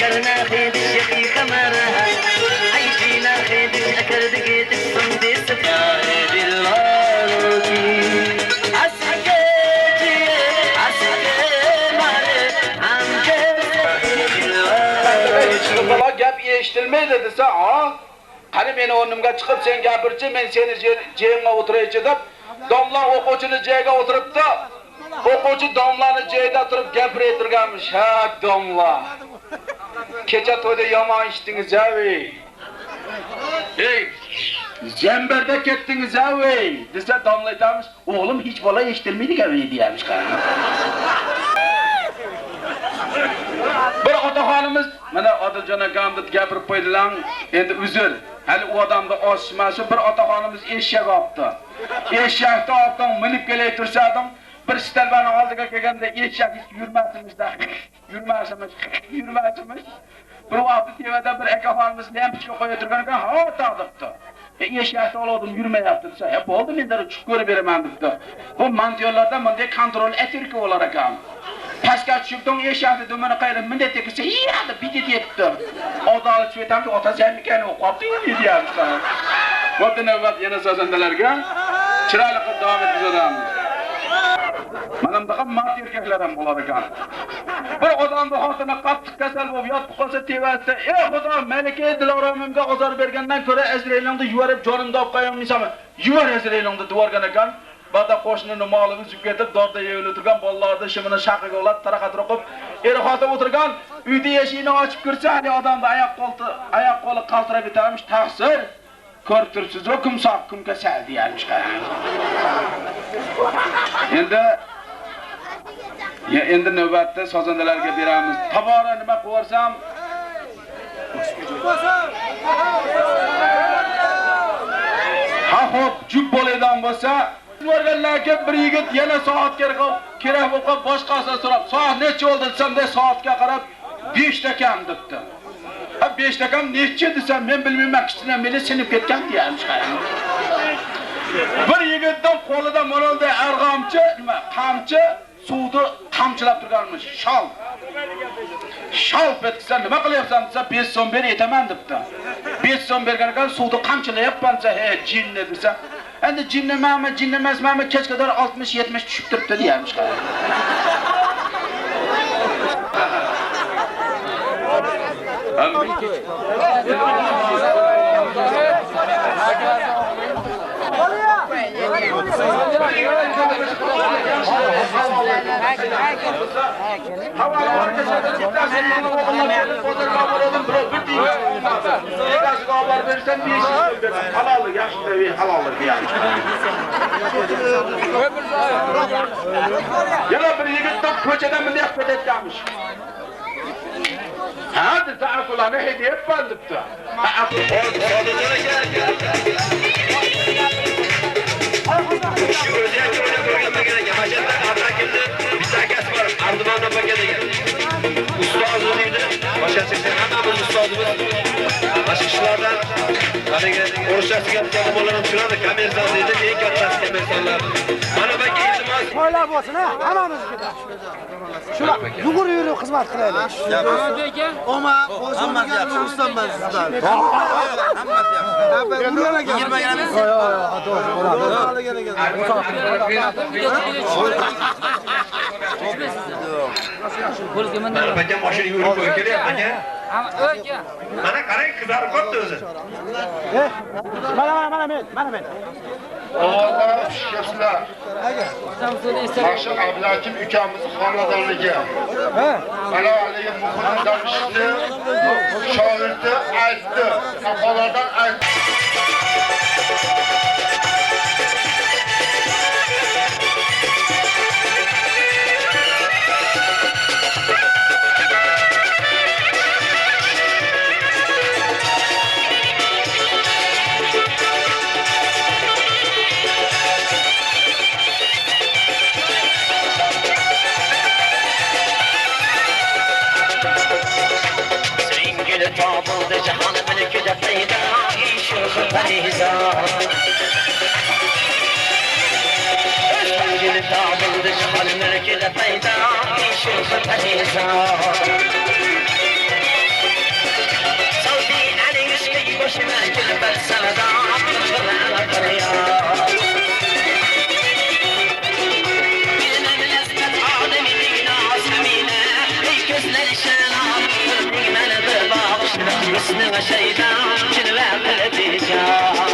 شكرنا خيد الشقي خمرها عيشينا خيد الشكر دقيت الصندي السفايد الواروكي عسكيتي مالي عم Çıkıp gap eshtilmaydi desa, qani meni o'rnimga chiqib sen gapirchi, men seni joyingga o'tiraychi deb, domla o'quvchini joyiga o'tiribdi. O'quvchi domlani joyida turib gapiraytirganmish. Ha, domla. Kecha to'yda yomon ichdingiz-a-ey. Ey, Zemberda ketdingiz-a-ey, desa domla aytamiz, o'g'lim hech bola eshtilmaydi-ku deyamiz qani. Bir otaxonimiz mana Odiljon akamni gapirib qo'ydilar. Endi uzr. Hali u odamni osmashi bir otaxonimiz eshak olibdi. Eshakni olib minib kelay tursadim, bir stalbani oldiga kelganda eshak yurmasimiz. Bir vaqt tevada bir akaxonimiz lampochka qo'yib turgan ekan, ha taqdibdi. Eshakni oldim yurmayapti desa, bo'ldi men darrov chiqib ko'rib beraman debdi. Bu mantiyorlardan bunday kontrol etirki bo'lar ekan. Pastga tushibdim, eshakni dumini qayirib mindet tekisa, "Ya" deb bidet etdi. Odamlar chiqtamdi, otasi ham ekan, u qopdi deyapti. Bo'pti navbat yana sozandalarga chiroyli qilib davom etkazamiz. Mana bunaqa mart erkaklar ham bo'lar ekan. Bir odamning xotini qattiq kasal bo'lib yotib qolsa tevasida, "Ey Xudo, malaka Diloromimga ozor bergandan ko'ra Azrailingni yuvarib jonimni olib qo'yammisanmi? Yuvar Azrailingni" devorgan ekan. Bada qo'shnini molini uzib ketib, dorda yeyilib turgan bolalarni shimini shaqiga olib, taraqat o'qib, er-xotin o'tirgan, uyda eshikni ochib kirsa, hali odamning oyoq qo'li qaltirab ketarmish, taqsir. Ko'rib turibsiz, o kumsoq kumga sal deyarmish qarang. Endi navbatda sozandalarga beramiz. Tabora nima qilarsam? Ha hop, jub bo'ladigan bo'lsa, borganlarga bir yigit yana soat kerak bo'lib boshqasidan so'rab, "Soat necha bo'ldi?" desam-da, soatga qarab 5 dakam debdi. Ha 5 dakam necha desam, men bilmayman, kichkina meni sinib ketgan deyamiz qarang. Bir yigitning qo'lida monolday arg'amchi, qamchi suvni qamchilab turganmish. Shol petsa nima qilyapsan desa, 5 so'm ber etaman debdi. 5 so'm bergan ekan, suvni qamchilayapman desa, "He, jinni" desa, endi jinni emasmi, kechqadar 60-70 tushib turibdi deyamiz qarang. Yana bir yigitdan ko'chadan bunday qilib ketganmish. Ha, desa akularni hediya debdi. To'ylar bo'lsin, ha, hammamizga. Shular yugurib xizmat qilaylik. Ahmad aka, Hammaga rustamman sizdan. Hammasi. Ular aka 20 gramis. Bacam mashina yurib qo'yib kelyapti. Mana qarang, qizarib qoldi o'zi. Mana men. Oğullar şişesler. Başım Ablakim ülkemizin xonadonligi. Mana haligi muhimdan ishdi, shoirdi, aytdi, saholardan aytdi. Tabıldı cihanı mülkü de feyda İşığı feyza Özgül tabıldı cihanı mülkü de feyda İşığı feyza دجا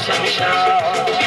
شمشا